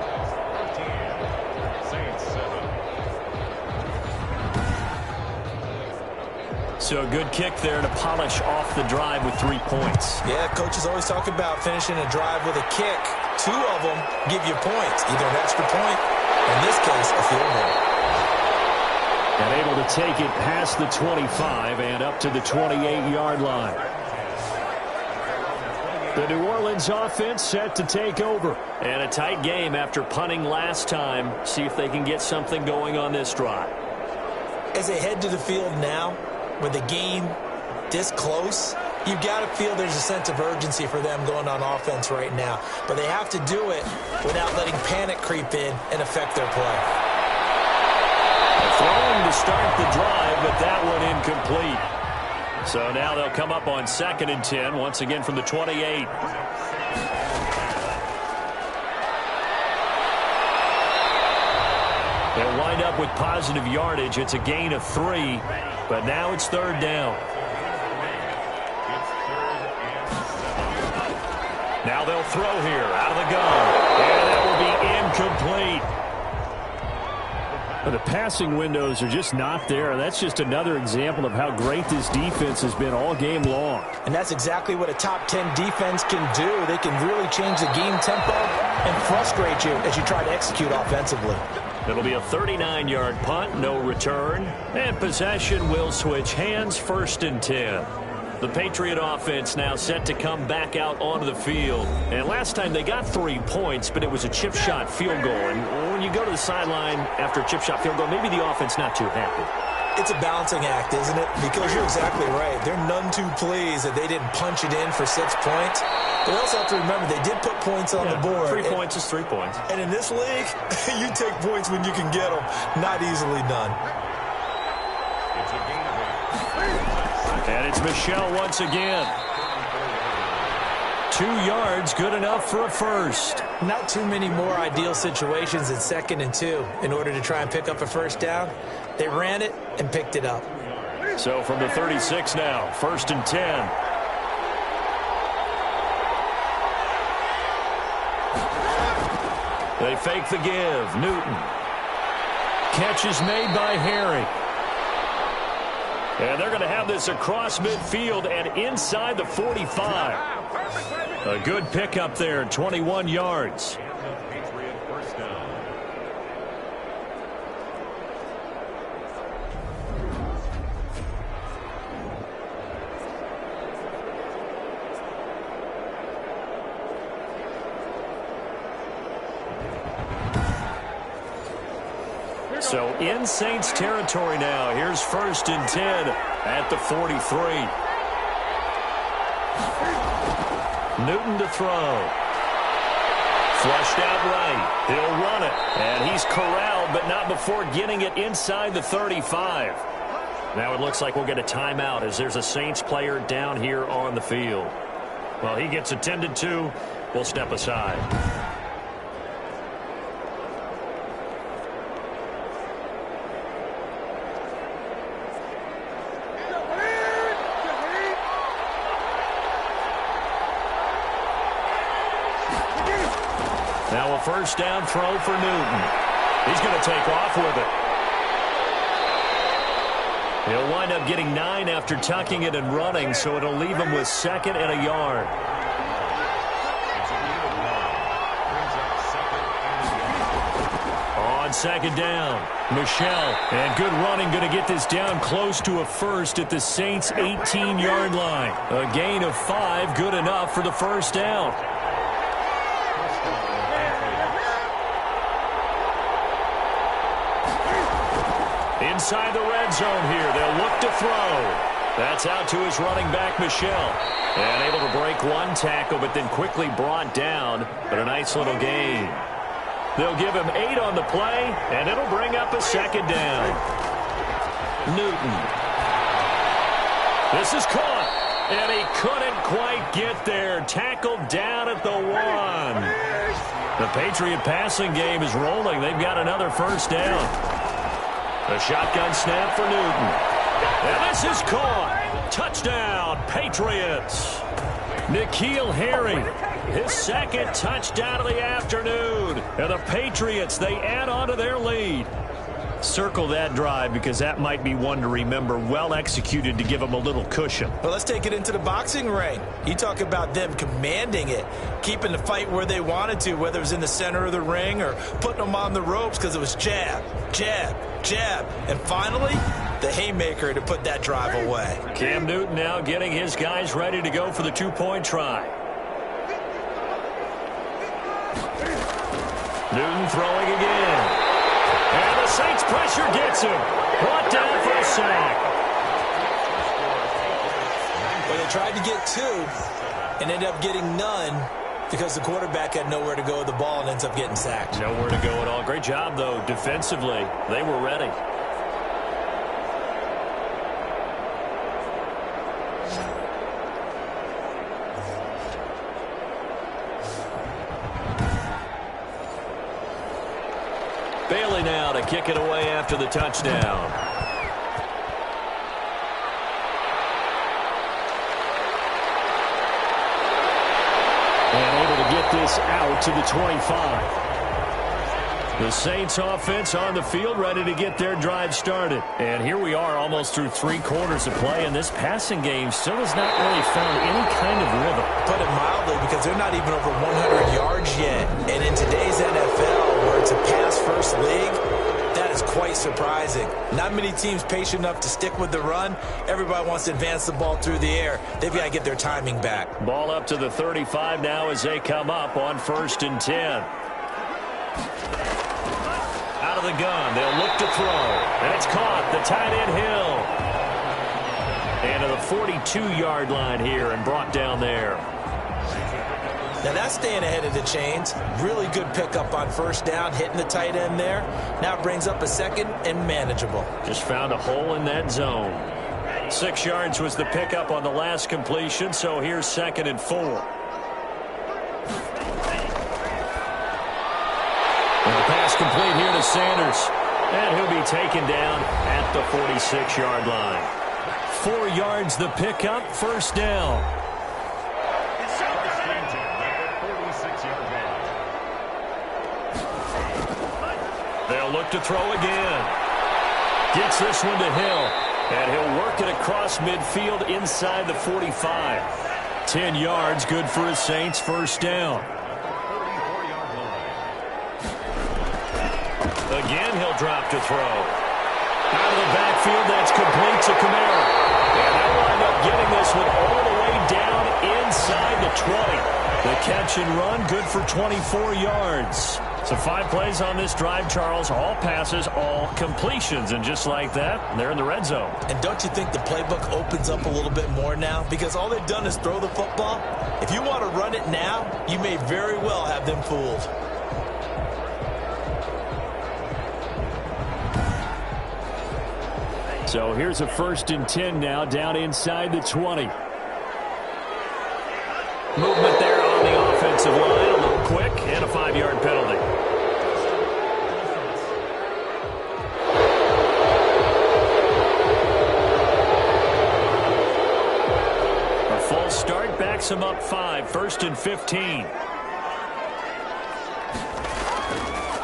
So a good kick there to polish off the drive with 3 points. Yeah, coaches always talk about finishing a drive with a kick. 2 of them give you points, either an extra point, in this case, a field goal. And able to take it past the 25 and up to the 28-yard line. The New Orleans offense set to take over. And a tight game after punting last time. See if they can get something going on this drive. As they head to the field now, with the game this close, you've got to feel there's a sense of urgency for them going on offense right now. But they have to do it without letting panic creep in and affect their play. Throwing to start the drive, but that one incomplete. So now they'll come up on 2nd and 10, once again from the 28. They'll wind up with positive yardage. It's a gain of 3, but now it's 3rd down. Now they'll throw here out of the gun, and that will be incomplete. But the passing windows are just not there. That's just another example of how great this defense has been all game long. And that's exactly what a top 10 defense can do. They can really change the game tempo and frustrate you as you try to execute offensively. It'll be a 39-yard punt, no return, and possession will switch hands, 1st and 10. The Patriot offense now set to come back out onto the field. And last time they got 3 points, but it was a chip shot field goal. And when you go to the sideline after a chip shot field goal, maybe the offense not too happy. It's a balancing act, isn't it? Because you're exactly right. They're none too pleased that they didn't punch it in for 6 points. But we also have to remember they did put points on the board. 3 points is 3 points. And in this league, you take points when you can get them. Not easily done. And it's Michel once again. 2 yards, good enough for a first. Not too many more ideal situations in 2nd and 2 in order to try and pick up a first down. They ran it and picked it up. So from the 36 now, 1st and 10. They fake the give. Newton. Catch is made by Harry. And they're going to have this across midfield and inside the 45. A good pickup there, 21 yards. So in Saints territory now. Here's 1st and 10 at the 43. Newton to throw. Flushed out right. He'll run it. And he's corralled, but not before getting it inside the 35. Now it looks like we'll get a timeout as there's a Saints player down here on the field. Well, he gets attended to. We'll step aside. Now a first down throw for Newton. He's going to take off with it. He'll wind up getting 9 after tucking it and running, so it'll leave him with 2nd and a yard. On on second down. Michelle, and good running, going to get this down close to a first at the Saints' 18-yard line. A gain of 5, good enough for the first down. Inside the red zone here, they'll look to throw. That's out to his running back, Michelle. And able to break one tackle, but then quickly brought down. But a nice little gain. They'll give him 8 on the play, and it'll bring up a second down. Newton. This is caught, and he couldn't quite get there. Tackled down at the 1. The Patriot passing game is rolling. They've got another first down. A shotgun snap for Newton. And this is caught. Touchdown, Patriots. N'Keal Harry, his second touchdown of the afternoon. And the Patriots, they add on to their lead. Circle that drive because that might be one to remember. Well executed to give them a little cushion. Well, let's take it into the boxing ring. You talk about them commanding it, keeping the fight where they wanted to, whether it was in the center of the ring or putting them on the ropes because it was jab, jab, jab. And finally, the haymaker to put that drive away. Cam Newton now getting his guys ready to go for the 2-point try. Newton throwing again. And the Saints pressure gets him. Brought down for a sack. Well, they tried to get 2 and ended up getting none because the quarterback had nowhere to go with the ball and ends up getting sacked. Nowhere to go at all. Great job, though, defensively. They were ready. Bailey now to kick it away after the touchdown. And able to get this out to the 25. The Saints offense on the field ready to get their drive started. And here we are almost through 3 quarters of play, and this passing game still has not really found any kind of rhythm. Put it mildly, because they're not even over 100 yards yet. And in today's NFL, where it's a pass-first league, that is quite surprising. Not many teams patient enough to stick with the run. Everybody wants to advance the ball through the air. They've got to get their timing back. Ball up to the 35 now as they come up on 1st and 10. Out of the gun, they'll look to throw. And it's caught, the tight end Hill. And to the 42-yard line here and brought down there. Now that's staying ahead of the chains. Really good pickup on 1st down, hitting the tight end there. Now brings up a second and manageable. Just found a hole in that zone. 6 yards was the pickup on the last completion, so here's 2nd and 4. And the pass complete here to Sanders. And he'll be taken down at the 46-yard line. 4 yards the pickup, 1st down. They'll look to throw again. Gets this one to Hill. And he'll work it across midfield inside the 45. 10 yards, good for his Saints, 1st down. Again, he'll drop to throw. Out of the backfield, that's complete to Kamara. And they'll wind up getting this one all the way down inside the 20. The catch and run, good for 24 yards. So 5 plays on this drive, Charles. All passes, all completions. And just like that, they're in the red zone. And don't you think the playbook opens up a little bit more now? Because all they've done is throw the football. If you want to run it now, you may very well have them fooled. So here's a 1st and 10 now, down inside the 20. Movement there on the offensive line, a little quick, and a 5-yard penalty. A false start backs him up 5, 1st and 15.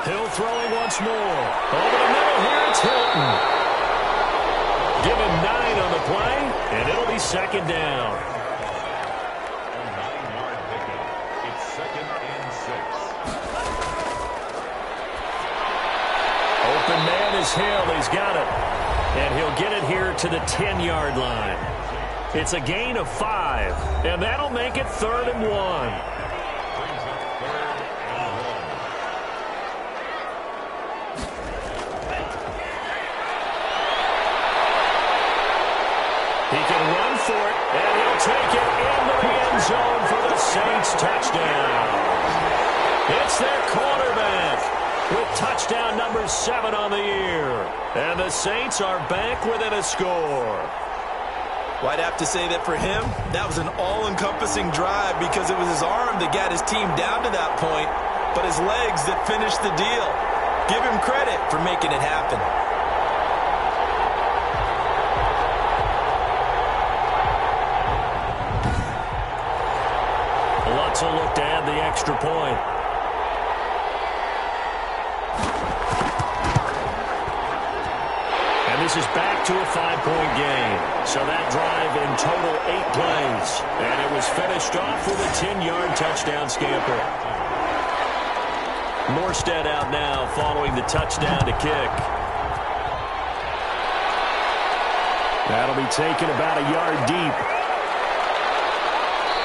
Hill throwing once more. Over the middle here, it's Hilton. Give him 9 on the play, and it'll be 2nd down. Open man is Hill. He's got it. And he'll get it here to the 10-yard line. It's a gain of 5, and that'll make it 3rd and 1. He can run for it, and he'll take it into the end zone for the Saints touchdown. It's their quarterback with touchdown number 7 on the year. And the Saints are back within a score. Well, I'd have to say that for him, that was an all-encompassing drive because it was his arm that got his team down to that point, but his legs that finished the deal. Give him credit for making it happen. Lutz will look to add the extra point. And this is back to a 5-point game. So that drive in total 8 plays. And it was finished off with a 10-yard touchdown scamper. Morstead out now following the touchdown to kick. That'll be taken about a yard deep.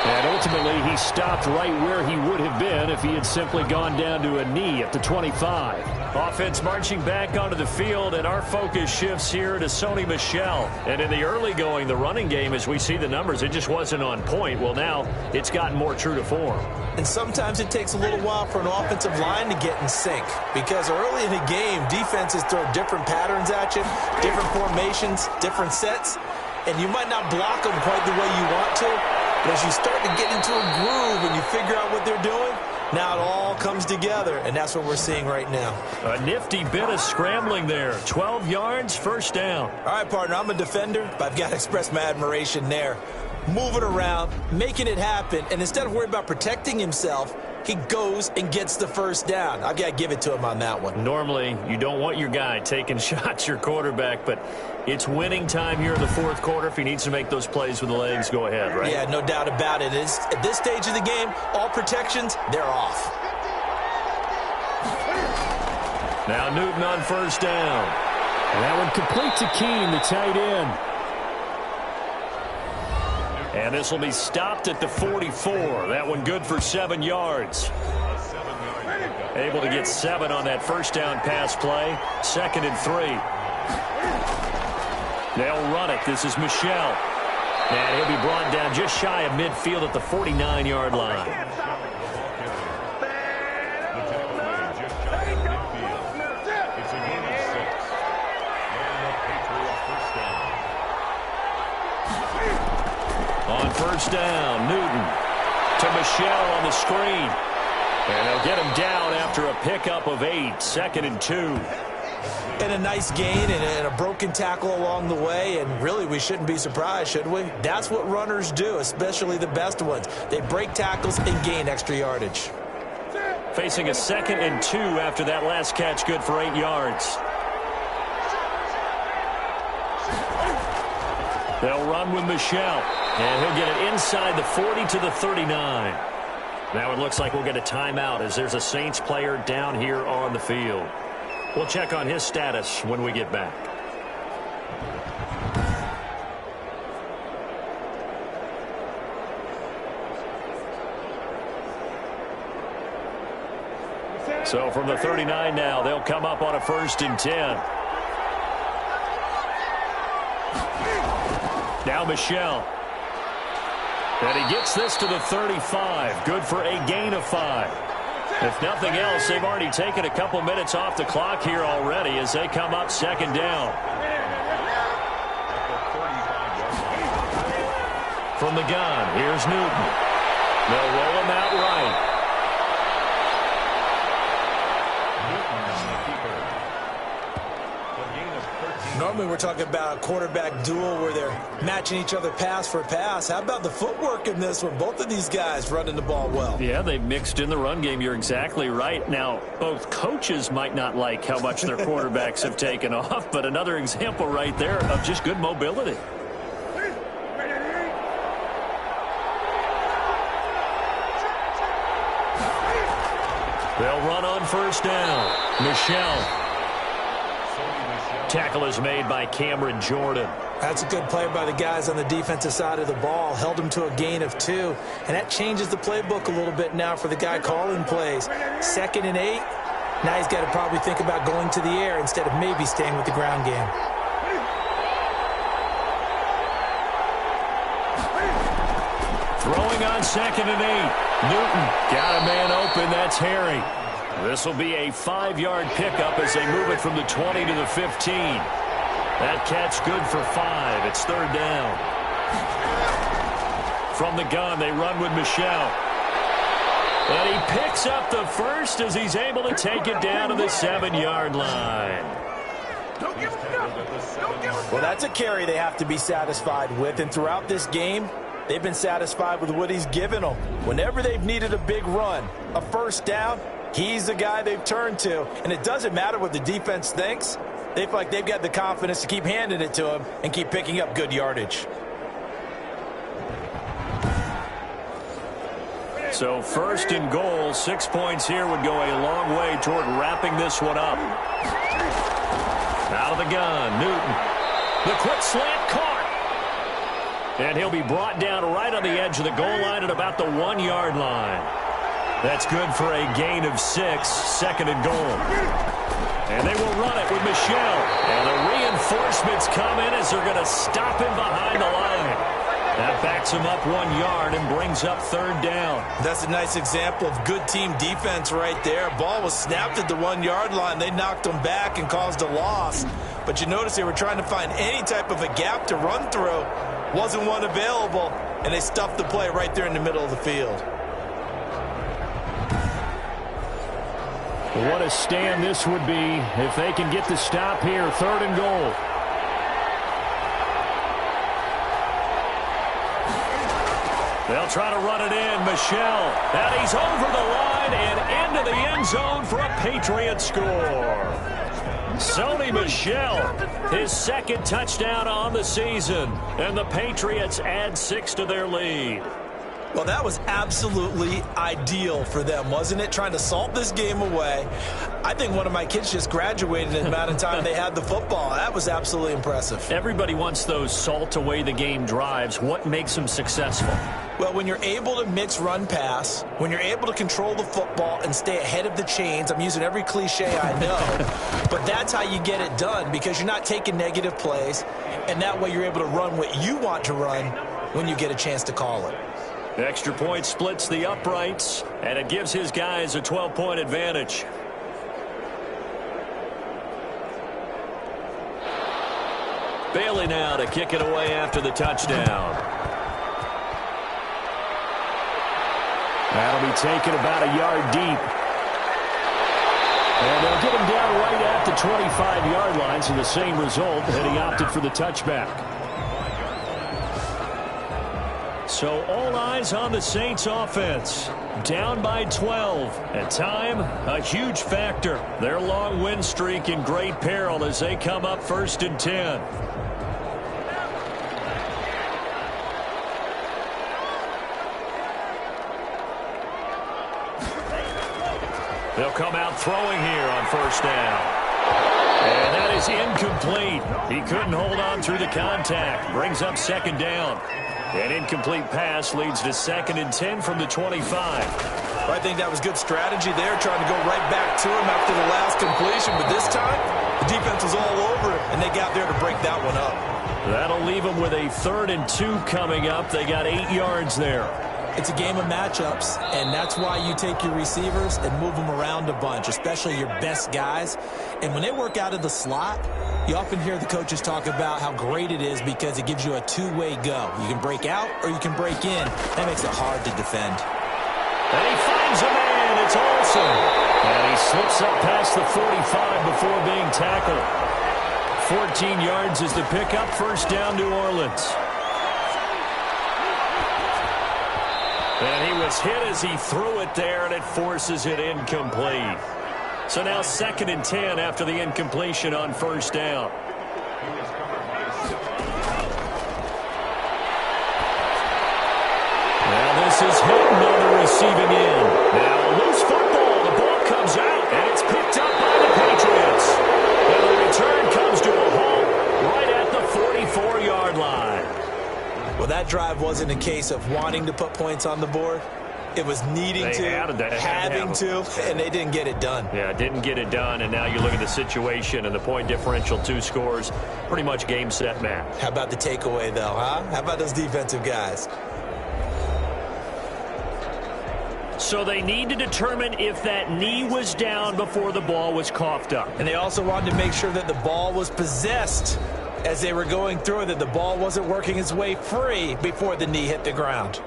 And ultimately, he stopped right where he would have been if he had simply gone down to a knee at the 25. Offense marching back onto the field, and our focus shifts here to Sony Michel. And in the early going, the running game, as we see the numbers, it just wasn't on point. Well, now it's gotten more true to form. And sometimes it takes a little while for an offensive line to get in sync because early in the game, defenses throw different patterns at you, different formations, different sets, and you might not block them quite the way you want to. But as you start to get into a groove and you figure out what they're doing, now it all comes together, and that's what we're seeing right now. A nifty bit of scrambling there. 12 yards, first down. All right, partner, I'm a defender, but I've got to express my admiration there. Moving around, making it happen, and instead of worrying about protecting himself, he goes and gets the first down. I've got to give it to him on that one. Normally, you don't want your guy taking shots, your quarterback, but it's winning time here in the fourth quarter. If he needs to make those plays with the legs, go ahead, right? Yeah, no doubt about it. At this stage of the game, all protections, they're off. Now Newton on first down. And that one complete to Keene, the tight end. And this will be stopped at the 44. That one good for 7 yards. Able to get 7 on that first down pass play. 2nd and 3. They'll run it. This is Michel. And he'll be brought down just shy of midfield at the 49-yard line. On first down, Newton to Michel on the screen. And they'll get him down after a pickup of 8. 2nd and 2. And a nice gain and a broken tackle along the way. And really, we shouldn't be surprised, should we? That's what runners do, especially the best ones. They break tackles and gain extra yardage. Facing a 2nd and 2 after that last catch, good for 8 yards. They'll run with Michel. And he'll get it inside the 40 to the 39. Now it looks like we'll get a timeout as there's a Saints player down here on the field. We'll check on his status when we get back. So from the 39 now, they'll come up on a 1st and 10. Now Michel. And he gets this to the 35. Good for a gain of 5. If nothing else, they've already taken a couple minutes off the clock here already as they come up 2nd down. From the gun, here's Newton. They'll roll him out right. Normally we're talking about a quarterback duel where they're matching each other pass for pass. How about the footwork in this one? Both of these guys running the ball well. Yeah, they've mixed in the run game. You're exactly right. Now, both coaches might not like how much their quarterbacks have taken off, but another example right there of just good mobility. They'll run on first down. Michel. Tackle is made by Cameron Jordan. That's a good play by the guys on the defensive side of the ball. Held him to a gain of 2. And that changes the playbook a little bit now for the guy calling plays. 2nd and 8. Now he's got to probably think about going to the air instead of maybe staying with the ground game. Throwing on 2nd and 8. Newton got a man open. That's Harry. This will be a 5-yard pickup as they move it from the 20 to the 15. That catch good for 5. It's 3rd down. From the gun, they run with Michel. And he picks up the first as he's able to take it down to the 7-yard line. Well, that's a carry they have to be satisfied with. And throughout this game, they've been satisfied with what he's given them. Whenever they've needed a big run, a first down, he's the guy they've turned to. And it doesn't matter what the defense thinks. They feel like they've got the confidence to keep handing it to him and keep picking up good yardage. So 1st and goal, 6 points here would go a long way toward wrapping this one up. Out of the gun, Newton. The quick slant caught. And he'll be brought down right on the edge of the goal line at about the 1-yard line. That's good for a gain of 6, 2nd and goal. And they will run it with Michel. And the reinforcements come in as they're going to stop him behind the line. That backs him up 1 yard and brings up 3rd down. That's a nice example of good team defense right there. Ball was snapped at the 1-yard line. They knocked him back and caused a loss. But you notice they were trying to find any type of a gap to run through. Wasn't one available, and they stuffed the play right there in the middle of the field. What a stand this would be if they can get the stop here. 3rd and goal. They'll try to run it in. Michel. And he's over the line and into the end zone for a Patriot score. Sony Michel, his 2nd touchdown on the season. And the Patriots add 6 to their lead. Well, that was absolutely ideal for them, wasn't it? Trying to salt this game away. I think one of my kids just graduated in the amount of time they had the football. That was absolutely impressive. Everybody wants those salt-away-the-game drives. What makes them successful? Well, when you're able to mix run-pass, when you're able to control the football and stay ahead of the chains, I'm using every cliche I know, but that's how you get it done because you're not taking negative plays, and that way you're able to run what you want to run when you get a chance to call it. Extra point splits the uprights, and it gives his guys a 12-point advantage. Bailey now to kick it away after the touchdown. That'll be taken about a yard deep. And they'll get him down right at the 25-yard line, so the same result, and he opted for the touchback. So all eyes on the Saints offense. Down by 12. At time, a huge factor. Their long win streak in great peril as they come up 1st and 10. They'll come out throwing here on 1st down. And that is incomplete. He couldn't hold on through the contact. Brings up 2nd down. An incomplete pass leads to 2nd and 10 from the 25. Well, I think that was good strategy there, trying to go right back to him after the last completion. But this time, the defense was all over it, and they got there to break that one up. That'll leave them with a 3rd and 2 coming up. They got 8 yards there. It's a game of matchups, and that's why you take your receivers and move them around a bunch, especially your best guys. And when they work out of the slot, you often hear the coaches talk about how great it is because it gives you a two-way go. You can break out or you can break in. That makes it hard to defend. And he finds a man. It's Olsen. And he slips up past the 45 before being tackled. 14 yards is the pickup. 1st down, New Orleans. And he was hit as he threw it there, and it forces it incomplete. So now 2nd and 10 after the incompletion on 1st down. Now this is Hilton on the receiving end. Now a loose football. The ball comes out, and it's picked up by the Patriots. And the return comes that drive wasn't a case of wanting to put points on the board. It was needing having to, and they didn't get it done. Yeah, didn't get it done, and now you look at the situation and the point differential, 2 scores, pretty much game, set, match. How about the takeaway, though, huh? How about those defensive guys? So they need to determine if that knee was down before the ball was coughed up. And they also wanted to make sure that the ball was possessed as they were going through it, that the ball wasn't working its way free before the knee hit the ground.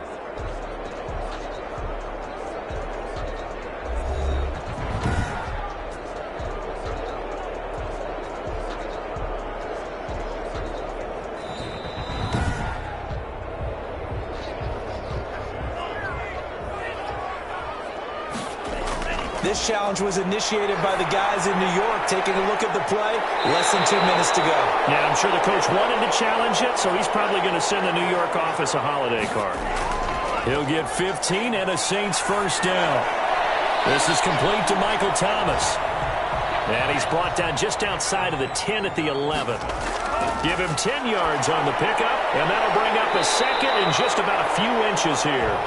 This challenge was initiated by the guys in New York. Taking a look at the play, less than 2 minutes to go. Yeah, I'm sure the coach wanted to challenge it, so he's probably going to send the New York office a holiday card. He'll get 15 and a Saints first down. This is complete to Michael Thomas. And he's brought down just outside of the 10 at the 11. Give him 10 yards on the pickup, and that'll bring up a second in just about a few inches here.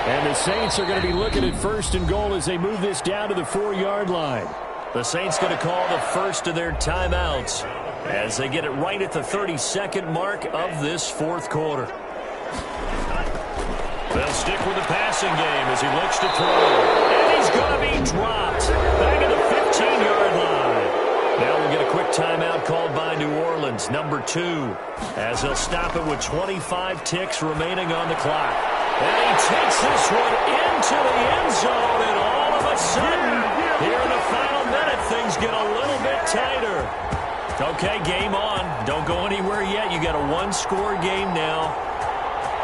And the Saints are going to be looking at first and goal as they move this down to the 4-yard line. The Saints going to call the first of their timeouts as they get it right at the 32nd mark of this fourth quarter. They'll stick with the passing game as he looks to throw. And he's going to be dropped back at the 15-yard line. Now we'll get a quick timeout called by New Orleans, number 2, as they'll stop it with 25 ticks remaining on the clock. And he takes this one into the end zone, and all of a sudden, here in the final minute, things get a little bit tighter. Okay, game on. Don't go anywhere yet. You got a 1-score game now.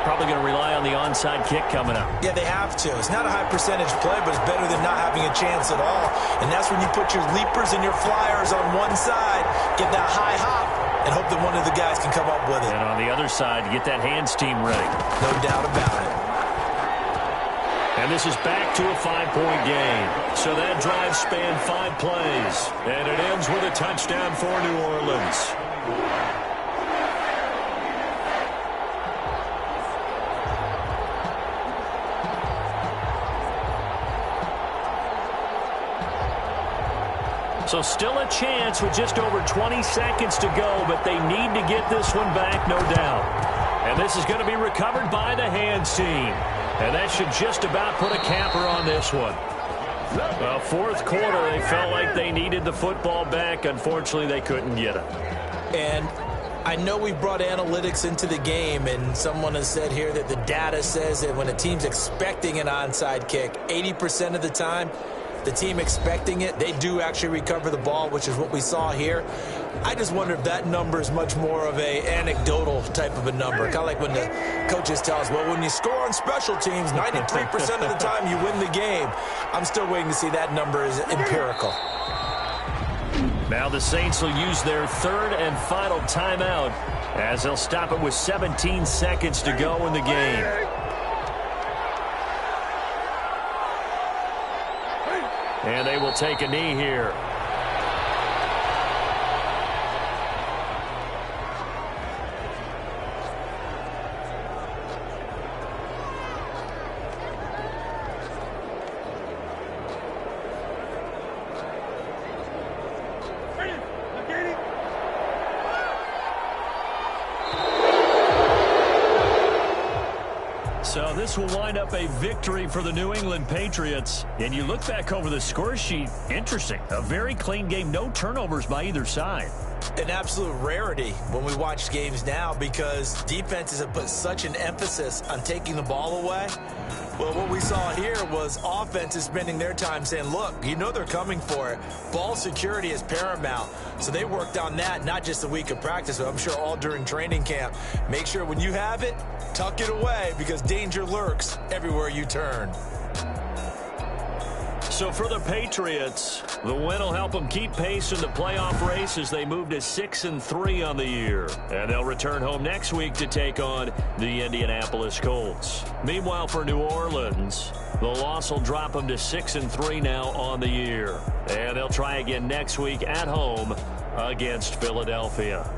Probably going to rely on the onside kick coming up. Yeah, they have to. It's not a high percentage play, but it's better than not having a chance at all. And that's when you put your leapers and your flyers on one side, get that high hop, and hope that one of the guys can come up with it. And on the other side, get that hands team ready. No doubt about it. And this is back to a 5-point game. So that drive spanned 5 plays. And it ends with a touchdown for New Orleans. So still a chance with just over 20 seconds to go, but they need to get this one back, no doubt. And this is going to be recovered by the hands team. And that should just about put a capper on this one. Well, fourth quarter, they felt like they needed the football back. Unfortunately, they couldn't get it. And I know we brought analytics into the game, and someone has said here that the data says that when a team's expecting an onside kick, 80% of the time, the team expecting it, they do actually recover the ball, which is what we saw here. I just wonder if that number is much more of a anecdotal type of a number. Kind of like when the coaches tell us, well, when you score on special teams, 93% of the time you win the game. I'm still waiting to see that number is empirical. Now the Saints will use their third and final timeout as they'll stop it with 17 seconds to go in the game. And they will take a knee here. So this will wind up a victory for the New England Patriots. And you look back over the score sheet, interesting. A very clean game, no turnovers by either side. An absolute rarity when we watch games now because defenses have put such an emphasis on taking the ball away. Well, what we saw here was offenses spending their time saying, look, you know they're coming for it. Ball security is paramount. So they worked on that, not just a week of practice, but I'm sure all during training camp. Make sure when you have it, tuck it away because danger lurks everywhere you turn. So for the Patriots, the win will help them keep pace in the playoff race as they move to 6-3 on the year. And they'll return home next week to take on the Indianapolis Colts. Meanwhile, for New Orleans, the loss will drop them to 6-3 now on the year. And they'll try again next week at home against Philadelphia.